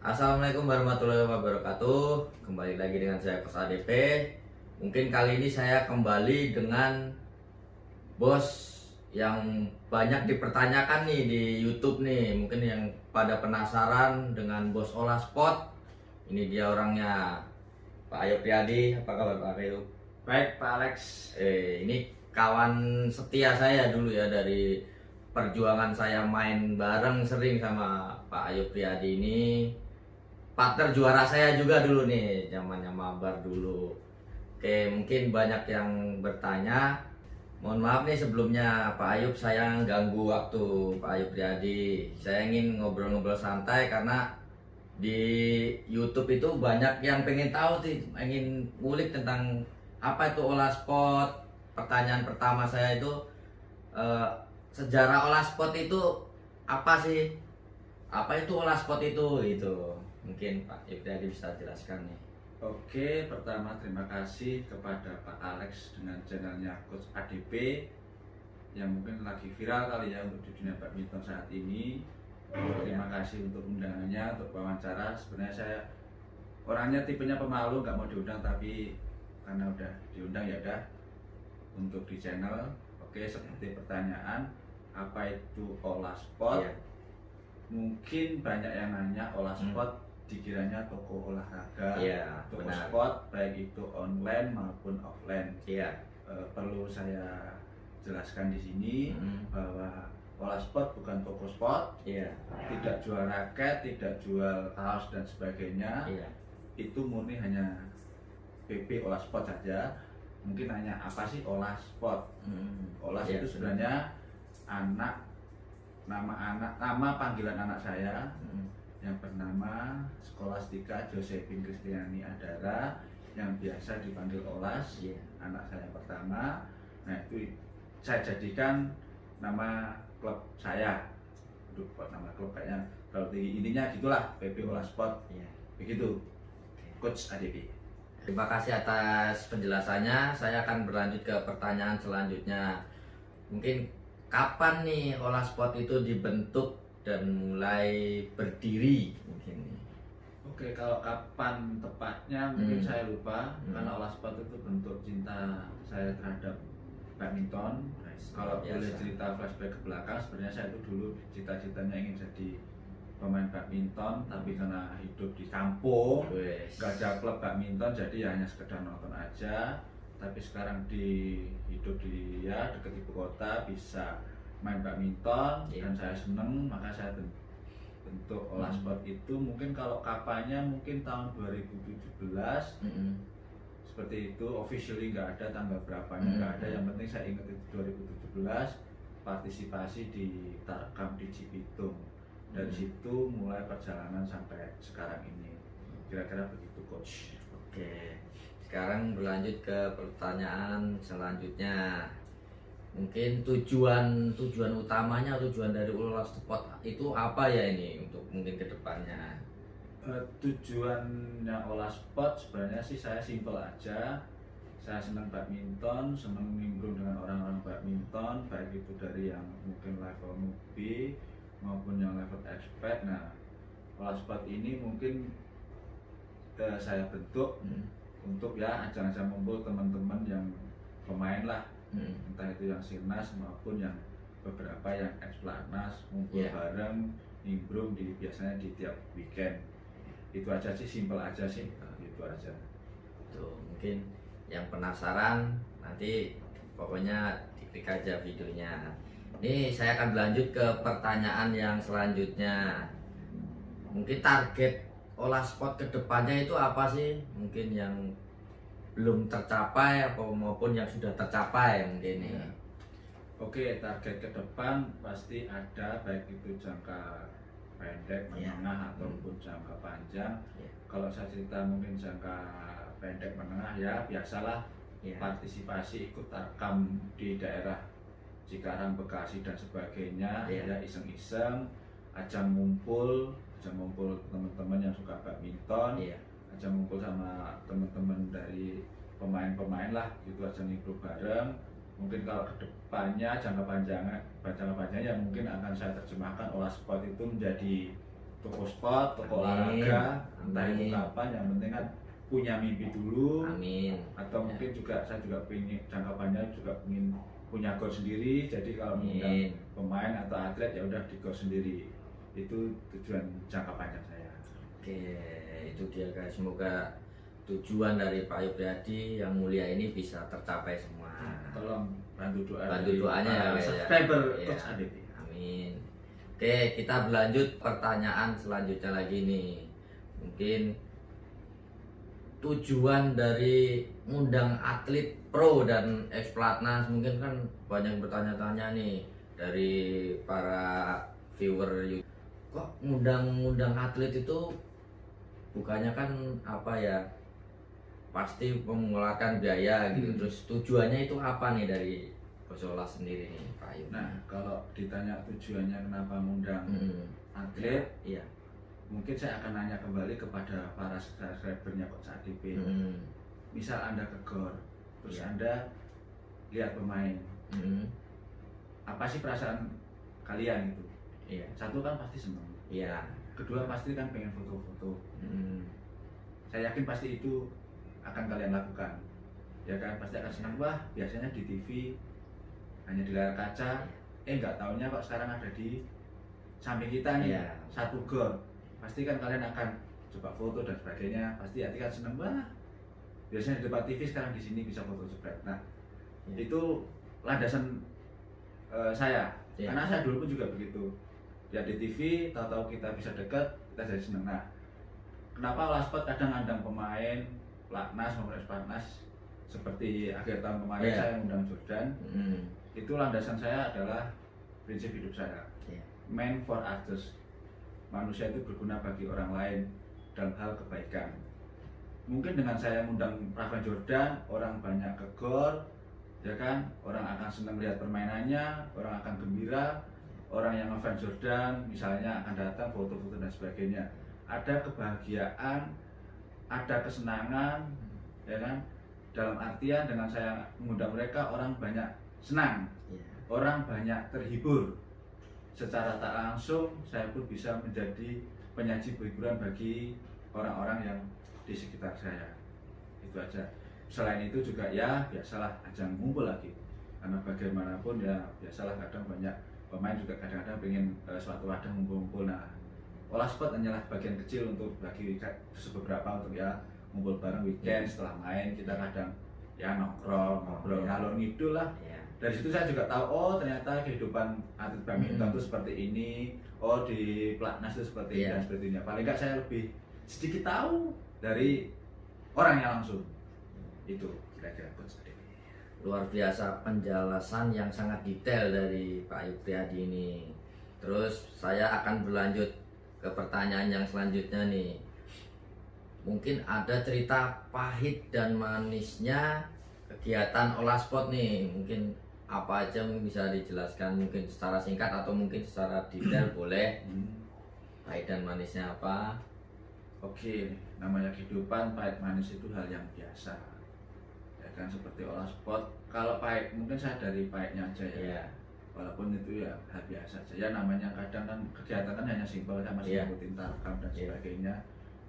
Assalamualaikum warahmatullahi wabarakatuh. Kembali lagi dengan saya Kos ADP. Mungkin kali ini saya kembali dengan bos yang banyak dipertanyakan nih di YouTube nih. Mungkin yang pada penasaran dengan bos Olah Spot. Ini dia orangnya, Pak Ayub Riyadi. Apa kabar Pak Ayub? Baik, Pak Alex. Ini kawan setia saya dulu ya, dari perjuangan saya main bareng sering sama Pak Ayub Riyadi ini. Partner juara saya juga dulu nih, zamannya mabar dulu. Oke, mungkin banyak yang bertanya. Mohon maaf nih sebelumnya Pak Ayub, saya ganggu waktu Pak Ayub Riyadi. Saya ingin ngobrol-ngobrol santai karena di YouTube itu banyak yang pengen tahu sih, ingin ngulik tentang apa itu Olah Spot. Pertanyaan pertama saya itu, sejarah Olah Spot itu apa sih? Apa itu Olah Spot itu? Gitu. Mungkin Pak Ibrahim bisa jelaskan nih. Oke, pertama terima kasih kepada Pak Alex dengan channelnya Coach ADP yang mungkin lagi viral kali ya untuk di dunia badminton saat ini. Terima kasih untuk undangannya, untuk wawancara. Sebenarnya saya orangnya tipenya pemalu, nggak mau diundang, tapi karena udah diundang ya udah untuk di channel. Oke, seperti pertanyaan, apa itu Olah Spot? Iya. Mungkin banyak yang nanya Olah Spot dikiranya toko olahraga, toko benar. sport baik itu online maupun offline. Iya. Perlu saya jelaskan di sini bahwa Olah Spot bukan toko sport, Iya. tidak jual raket, tidak jual kaos dan sebagainya. Iya. Itu murni hanya PP Olah Spot saja. Mungkin hanya apa sih Olah Spot? Olah Iya, itu sebenarnya nama panggilan anak saya yang bernama Scholastica Josephine Kristiani Adara, yang biasa dipanggil Olas. Anak saya pertama. Nah, itu saya jadikan nama klub saya. Aduh, kok nama klub kayaknya terlalu tinggi. Intinya gitulah, PP Olah Spot. Begitu, Coach ADP. Terima kasih atas penjelasannya. Saya akan berlanjut ke pertanyaan selanjutnya. Mungkin kapan nih Olah Spot itu dibentuk dan mulai berdiri mungkin? Oke, kalau kapan tepatnya mungkin saya lupa, karena Olah Spot itu bentuk cinta saya terhadap badminton. Kalau boleh cerita flashback ke belakang, sebenarnya saya itu dulu cita-citanya ingin jadi pemain badminton, tapi karena hidup di kampung, gak ada klub badminton, jadi ya hanya sekedar nonton aja. Tapi sekarang hidup di dekat ibu kota, bisa main badminton dan saya seneng, maka saya bentuk Olah Spot itu. Mungkin kalau kapannya mungkin tahun 2017 seperti itu. Officially nggak ada tanggal berapanya, nggak ada. Yang penting saya ingat itu 2017 partisipasi di Tarkam di Cibitung. Dari situ mulai perjalanan sampai sekarang ini. Kira-kira begitu, Coach. Oke, sekarang berlanjut ke pertanyaan selanjutnya. Mungkin tujuan utamanya, tujuan dari Olah Spot itu apa ya ini untuk mungkin kedepannya? Tujuannya Olah Spot sebenarnya sih saya simpel aja. Saya senang badminton, senang nimbrung dengan orang-orang badminton, baik itu dari yang mungkin level newbie maupun yang level expert. Nah, Olah Spot ini mungkin saya bentuk untuk ya ajang-ajang ngumpul teman-teman yang pemain lah, entah itu yang Sirnas maupun yang beberapa yang Eksplanas, ngumpul bareng, nimbrung biasanya di tiap weekend. Itu aja sih, simpel aja sih, itu aja. Tuh, mungkin yang penasaran nanti pokoknya diklik aja videonya. Ini saya akan berlanjut ke pertanyaan yang selanjutnya. Mungkin target Olah Spot kedepannya itu apa sih? Mungkin yang belum tercapai maupun yang sudah tercapai mungkin ini. Oke, target ke depan pasti ada, baik itu jangka pendek, menengah ataupun jangka panjang. Kalau saya cerita mungkin jangka pendek menengah ya biasalah, partisipasi ikut Tarkam di daerah Cikarang, Bekasi dan sebagainya, ya iseng-iseng, ajang ngumpul teman-teman yang suka badminton, ajang ngumpul sama teman-teman dari pemain-pemain lah, itu aja nimbrung bareng. Mungkin kalau kedepannya jangka panjangnya mungkin akan saya terjemahkan Olah Spot itu menjadi toko sport, toko Amin. olahraga, entah itu Amin. kapan, yang penting kan punya mimpi dulu. Amin. Atau Ya. mungkin juga saya juga ingin jangka panjang juga ingin punya gor sendiri, jadi kalau mengundang Amin. pemain atau atlet ya udah di gor sendiri. Itu tujuan jangka panjang saya. Oke, itu dia guys. Semoga tujuan dari Pak Yupriyadi yang mulia ini bisa tercapai semua. Tolong bantu doa Bantu dari doanya ya, para guys, ya. subscriber Iya. Coach Adit. Amin. Oke, kita berlanjut pertanyaan selanjutnya lagi nih. Mungkin tujuan dari ngundang atlet pro dan ex pelatnas, mungkin kan banyak bertanya-tanya nih dari para viewer YouTube. Kok ngundang atlet itu bukannya kan apa ya, pasti mengeluarkan biaya gitu. Terus tujuannya itu apa nih dari Bosola sendiri nih Pak Ayu? Nah, kalau ditanya tujuannya kenapa mengundang atlet, Iya. mungkin saya akan nanya kembali kepada para subscribernya Coach Adit. Misal Anda ke gor, terus Iya. Anda lihat pemain, apa sih perasaan kalian itu? Iya. Satu kan pasti senang, Iya. kedua pasti kan pengen foto-foto. Saya yakin pasti itu akan kalian lakukan, ya kan? Pasti akan senang. Wah, biasanya di TV hanya di layar kaca, nggak taunya kok sekarang ada di samping kita nih. Iya. Satu gol, pasti kan kalian akan coba foto dan sebagainya. Pasti hati kan senang. Wah, biasanya di depan TV, sekarang di sini bisa foto jebret. Nah, Iya. itu landasan saya. Iya. Karena saya dulu pun juga begitu. Lihat di TV, tahu-tahu kita bisa dekat, kita jadi senang. Nah, kenapa Olasport kadang ngandang pemain pelatnas maupun pelatnas seperti akhir tahun kemarin Iya. saya undang Jordan. Itu landasan saya adalah prinsip hidup saya. Iya. Man for others. Manusia itu berguna bagi orang lain dalam hal kebaikan. Mungkin dengan saya mengundang Praven Jordan, orang banyak ke gor, ya kan? Orang akan senang lihat permainannya, orang akan gembira. Orang yang ngefans Jordan misalnya akan datang foto-foto dan sebagainya. Ada kebahagiaan, ada kesenangan, ya kan? Dalam artian dengan saya mengundang mereka, orang banyak senang, Iya. orang banyak terhibur. Secara tak langsung saya pun bisa menjadi penyaji hiburan bagi orang-orang yang di sekitar saya. Itu aja. Selain itu juga ya biasalah ajang ngumpul lagi. Karena bagaimanapun ya biasalah kadang banyak pemain juga kadang-kadang pengen suatu wadah ngumpul-ngumpul. Nah, Olasport hanyalah bagian kecil untuk bagi beberapa untuk ya ngumpul bareng weekend setelah main, kita kadang ya nongkrong, ngobrol, Iya. ngalor ngidul lah. Iya. Dari situ saya juga tahu, oh ternyata kehidupan atlet badminton itu seperti ini, oh di pelatnas itu seperti ini Iya. dan seperti ini. Paling nggak saya lebih sedikit tahu dari orangnya langsung. Itu kira-kira Coach Adit. Luar biasa penjelasan yang sangat detail dari Pak Yupriyadi ini. Terus saya akan berlanjut ke pertanyaan yang selanjutnya nih. Mungkin ada cerita pahit dan manisnya kegiatan Olasport nih. Mungkin apa aja bisa dijelaskan, mungkin secara singkat atau mungkin secara detail boleh. Pahit dan manisnya apa? Oke, namanya kehidupan pahit manis itu hal yang biasa. Ya kan seperti Olasport. Kalau pahit mungkin saya dari pahitnya aja ya. Iya. Walaupun itu ya hal biasa saja. Ya namanya kadang kan kegiatan kan hanya simpel, saya masih Iya. ngikutin tarkam dan Iya. sebagainya.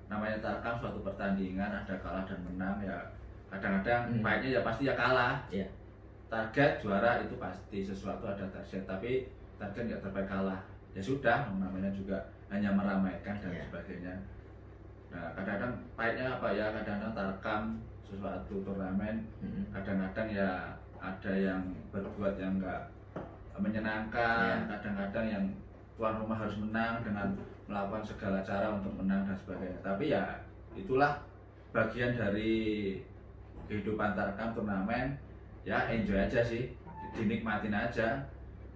Namanya tarkam suatu pertandingan, ada kalah dan menang ya. Kadang-kadang pahitnya ya pasti ya kalah. Iya. Target juara itu pasti, sesuatu ada target, tapi target nggak terbaik kalah. Ya sudah, namanya juga hanya meramaikan dan Iya. sebagainya. Nah, kadang-kadang pahitnya apa ya? Kadang-kadang tarkam sesuatu turnamen, kadang-kadang ya ada yang berbuat yang nggak menyenangkan, Iya. kadang-kadang yang tuan rumah harus menang dengan melakukan segala cara untuk menang dan sebagainya. Tapi ya itulah bagian dari kehidupan tarkam turnamen. Ya enjoy aja sih, dinikmatin aja.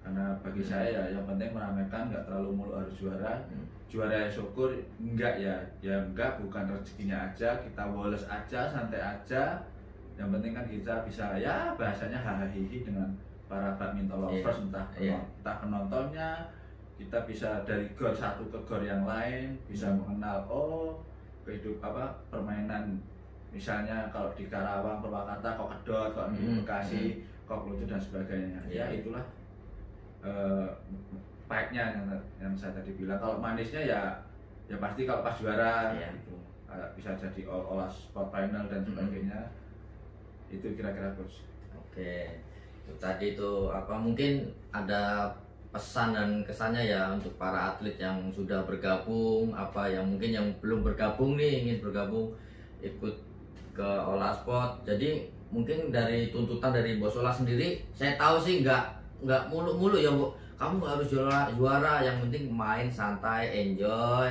Karena bagi saya ya yang penting meramaikan, nggak terlalu mulu harus juara. Juara ya syukur, enggak ya enggak, bukan rezekinya aja, kita woles aja, santai aja. Yang penting kan kita bisa ya bahasanya hahaha dengan para badminton lovers, entah penontonnya. Kita bisa dari gor satu ke gor yang lain, bisa mengenal permainan. Misalnya kalau di Karawang, Purwakarta, kok kedot, kok di Bekasi, kok lucu dan sebagainya. Ya itulah pahitnya yang saya tadi bilang. Kalau manisnya ya ya pasti kalau pas juara Iya. gitu bisa jadi all sport final dan sebagainya. Itu kira-kira coach. Oke, itu tadi itu apa mungkin ada pesan dan kesannya ya untuk para atlet yang sudah bergabung, apa yang mungkin yang belum bergabung nih ingin bergabung ikut ke Ola Sport. Jadi mungkin dari tuntutan dari Bos Ola sendiri, saya tahu sih nggak mulu-mulu ya Bu. Kamu harus juara, yang penting main santai, enjoy,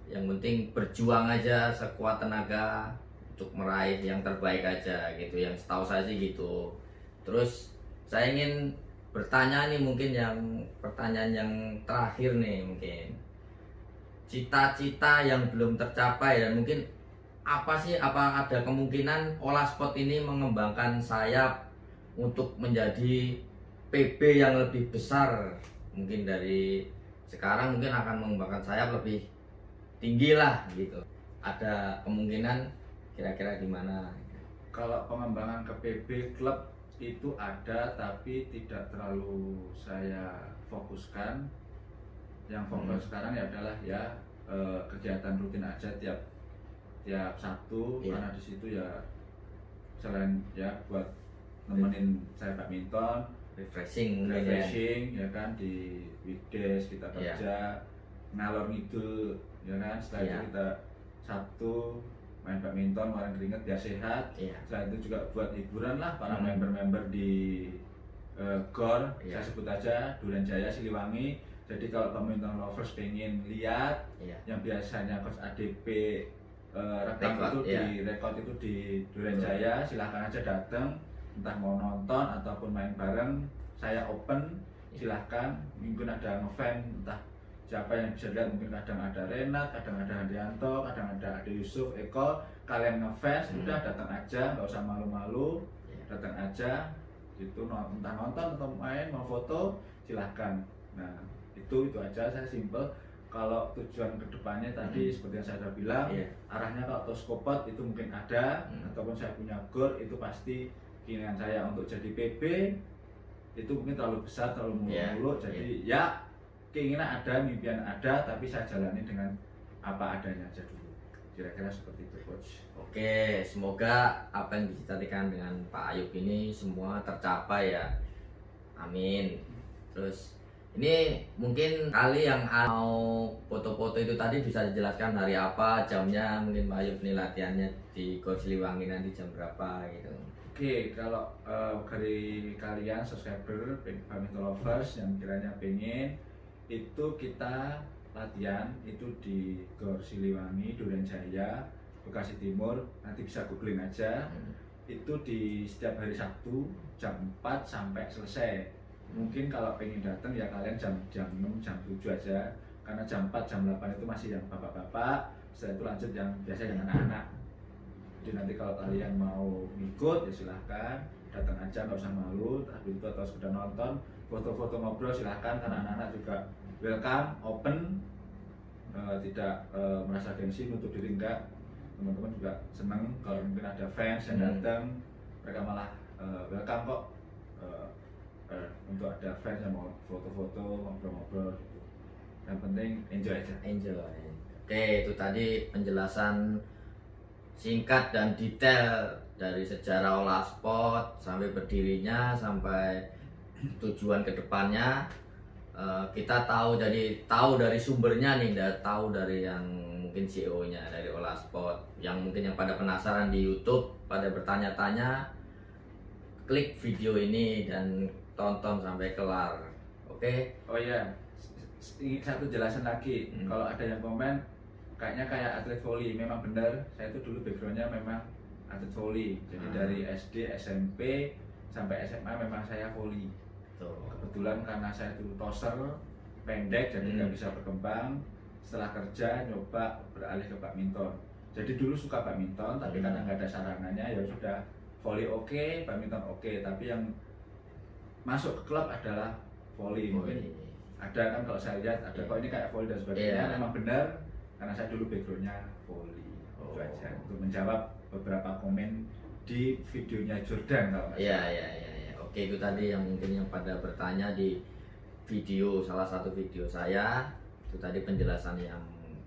yang penting berjuang aja sekuat tenaga untuk meraih yang terbaik aja gitu, yang setahu saya sih gitu. Terus saya ingin bertanya nih, mungkin yang pertanyaan yang terakhir nih, mungkin cita-cita yang belum tercapai dan mungkin apa ada kemungkinan Ola Sport ini mengembangkan sayap untuk menjadi PB yang lebih besar, mungkin dari sekarang mungkin akan mengembangkan sayap lebih tinggi lah gitu. Ada kemungkinan kira-kira gimana? Kalau pengembangan ke PB klub itu ada, tapi tidak terlalu saya fokuskan. Yang fokus sekarang ya adalah kegiatan rutin aja tiap Sabtu, karena di situ ya selain ya buat nemenin saya badminton, refreshing ya kan, di weekdays kita kerja ngalor ngidul ya kan, setelah itu kita Sabtu main badminton, ngeluarin keringet biar sehat. Setelah itu juga buat hiburan lah para member-member di GOR, saya sebut aja Duren Jaya Siliwangi. Jadi kalau badminton lovers pengen lihat yang biasanya coach ADP rekam itu di Duren Jaya, silahkan aja datang, entah mau nonton ataupun main bareng, saya open, silahkan. Mungkin ada ngefan, entah siapa yang bisa lihat, mungkin kadang ada Renat, kadang ada Handianto, kadang ada Ade Yusuf, Eko. Kalian ngefans, udah datang aja, nggak usah malu-malu, datang aja gitu, entah nonton atau main, mau foto, silahkan. Nah itu aja, saya simple. Kalau tujuan kedepannya tadi seperti yang saya sudah bilang, arahnya kalau Toskopot itu mungkin ada, ataupun saya punya GOR, itu pasti keinginan saya untuk jadi PB itu mungkin terlalu besar, terlalu muluk-muluk. Jadi ya keinginan ada, mimpian ada, tapi saya jalani dengan apa adanya aja dulu. Kira-kira seperti itu coach. Oke, semoga apa yang dicita-citakan dengan Pak Ayub ini semua tercapai ya. Amin. Terus ini mungkin kali yang mau foto-foto itu tadi bisa dijelaskan hari apa, jamnya, mungkin Pak Ayub ini latihannya di GOR Siliwangi nanti jam berapa gitu. Oke, kalau dari kalian subscriber badminton lovers yang kiranya pengen, itu kita latihan itu di GOR Siliwangi, Duren Jaya, Bekasi Timur. Nanti bisa googling aja. Itu di setiap hari Sabtu jam 4 sampai selesai. Mungkin kalau pengen datang ya kalian jam 6, jam 7 aja, karena jam 4, jam 8 itu masih yang bapak-bapak. Setelah itu lanjut yang biasa yang anak-anak. Jadi nanti kalau kalian mau ngikut ya silahkan datang aja, nggak usah malu. Tapi itu atau sudah nonton, foto-foto ngobrol silahkan, karena anak-anak juga welcome, open, tidak merasa gengsi, nutup diri enggak. Teman-teman juga seneng kalau mungkin ada fans yang datang, mereka malah welcome kok. Untuk ada fans yang mau foto-foto, ngobrol-ngobrol gitu. Yang penting enjoy aja. Enjoy. Oke, itu tadi penjelasan singkat dan detail dari sejarah Ola Sport sampai berdirinya, sampai tujuan kedepannya. Kita tahu dari sumbernya nih, tahu dari yang mungkin CEO-nya dari Ola Sport. Yang mungkin yang pada penasaran di YouTube, pada bertanya-tanya, klik video ini dan tonton sampai kelar. Oke? Oh iya, satu jelasan lagi. Kalau ada yang komen kayaknya kayak atlet volley, memang benar. Saya itu dulu backgroundnya memang atlet volley. Jadi dari SD, SMP sampai SMA memang saya volley. Kebetulan karena saya itu toser, pendek, jadi nggak bisa berkembang. Setelah kerja nyoba beralih ke badminton. Jadi dulu suka badminton, tapi karena nggak ada sarangannya ya sudah, volley oke, badminton oke. Tapi yang masuk ke klub adalah volley. Mungkin ada kan, kalau saya lihat ada kok ini kayak volley dan sebagainya. Memang benar karena saya dulu backgroundnya volley. Itu aja untuk menjawab beberapa komen di videonya Jordan kalau nggak salah. Iya. Oke, itu tadi yang mungkin yang pada bertanya di video, salah satu video saya itu tadi penjelasan yang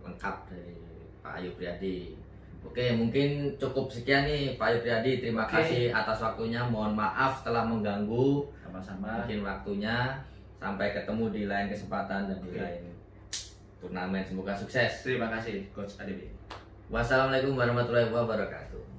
lengkap dari Pak Ayu Priyadi. Oke, mungkin cukup sekian nih Pak Ayu Priyadi. Terima kasih atas waktunya. Mohon maaf telah mengganggu. Sama-sama. Mungkin waktunya. Sampai ketemu di lain kesempatan dan di lain turnamen. Semoga sukses. Terima kasih Coach ADB. Wassalamualaikum warahmatullahi wabarakatuh.